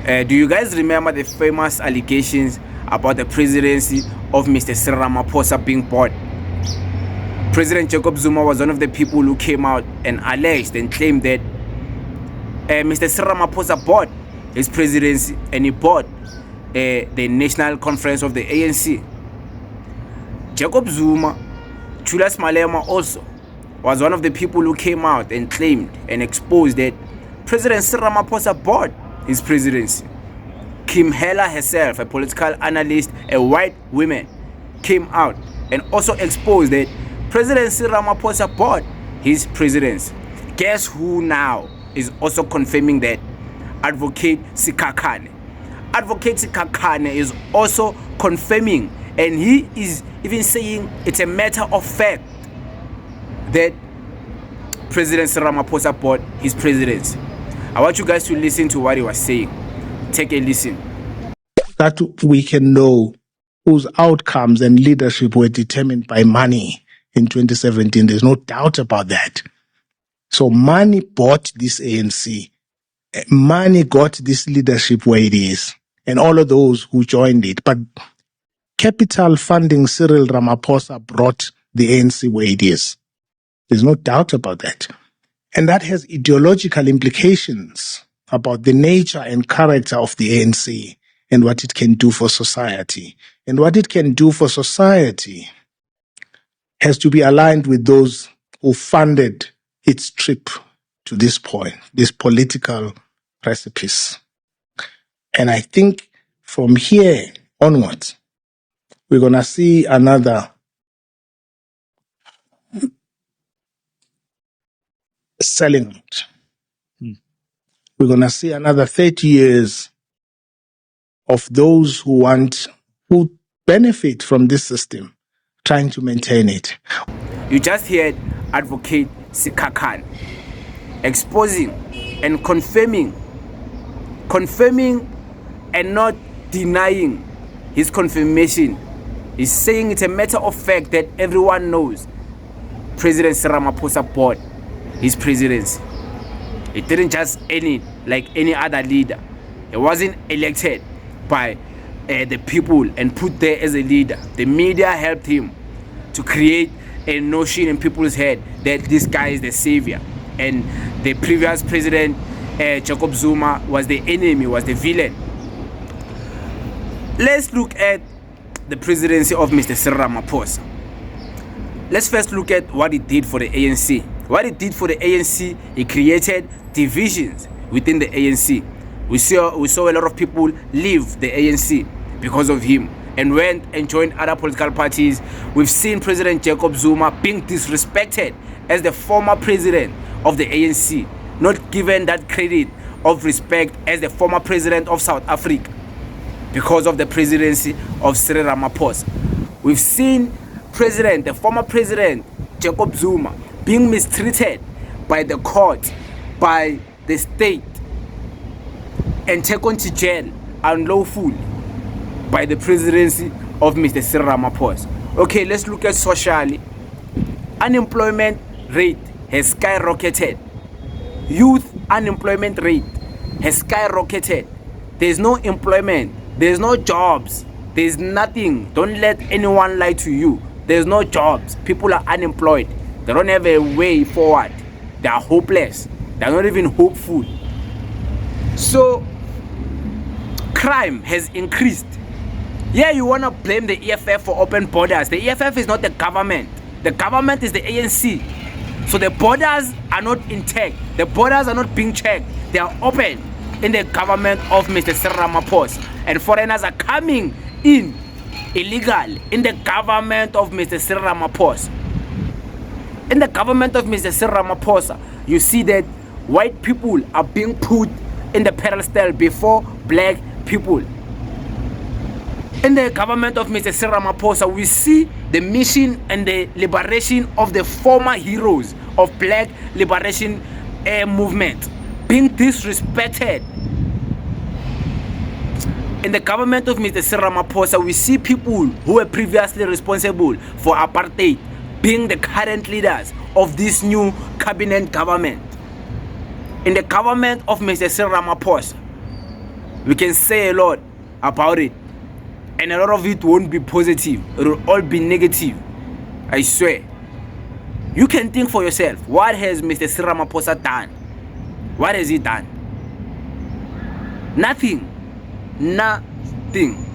Do you guys remember the famous allegations about the presidency of Mr. Ramaphosa being bought? President Jacob Zuma was one of the people who came out and alleged and claimed that Mr. Ramaphosa bought his presidency and he bought the National Conference of the ANC. Jacob Zuma, Julius Malema also was one of the people who came out and claimed and exposed that President Ramaphosa bought his presidency. Kim Heller herself, a political analyst, a white woman, came out and also exposed that President Ramaphosa bought his presidency. Guess who now is also confirming that? Advocate Sikhakhane. Advocate Sikhakhane is also confirming, and he is even saying it's a matter of fact that President Ramaphosa bought his presidency. I want you guys to listen to what he was saying. Take a listen. That we can know whose outcomes and leadership were determined by money in 2017. There's no doubt about that. So money bought this ANC. Money got this leadership where it is, and all of those who joined it. But capital funding Cyril Ramaphosa brought the ANC where it is. There's no doubt about that. And that has ideological implications about the nature and character of the ANC and what it can do for society. And what it can do for society has to be aligned with those who funded its trip to this point, this political precipice. And I think from here onwards, we're going to see another selling out. We're going to see another 30 years of those who benefit from this system, trying to maintain it. You just heard Advocate Sikhakhane exposing and confirming and not denying his confirmation. He's saying it's a matter of fact that everyone knows President Ramaphosa bought his presidency. It didn't just end it like any other leader. He wasn't elected by the people and put there as a leader. The media helped him to create a notion in people's head that this guy is the savior, and the previous president Jacob Zuma was the enemy, was the villain. Let's look at the presidency of Mr. Ramaphosa. Let's first look at what he did for the ANC. What he did for the ANC, he created divisions within the ANC. We saw a lot of people leave the ANC because of him and went and joined other political parties. We've seen President Jacob Zuma being disrespected as the former president of the ANC, not given that credit of respect as the former president of South Africa because of the presidency of Cyril Ramaphosa. We've seen the former president Jacob Zuma being mistreated by the court, by the state, and taken to jail unlawfully by the presidency of Mr. Cyril Ramaphosa. Okay, let's look at socially. Unemployment rate has skyrocketed. Youth unemployment rate has skyrocketed. There's no employment. There's no jobs. There's nothing. Don't let anyone lie to you. There's no jobs. People are unemployed. They don't have a way forward. They are hopeless. They are not even hopeful. So, crime has increased. Yeah, you want to blame the EFF for open borders. The EFF is not the government. The government is the ANC. So the borders are not intact. The borders are not being checked. They are open in the government of Mr. Ramaphosa. And foreigners are coming in illegal in the government of Mr. Ramaphosa. In the government of Mr. Ramaphosa, you see that white people are being put in the pedestal before black people. In the government of Mr. Ramaphosa, we see the mission and the liberation of the former heroes of black liberation movement being disrespected. In the government of Mr. Ramaphosa, we see people who were previously responsible for apartheid being the current leaders of this new cabinet government. In the government of Mr. Ramaphosa, We can say a lot about it, and a lot of it won't be positive. It will all be negative. I swear. You can think for yourself. What has Mr. Ramaphosa done? What has he done? Nothing. Nothing.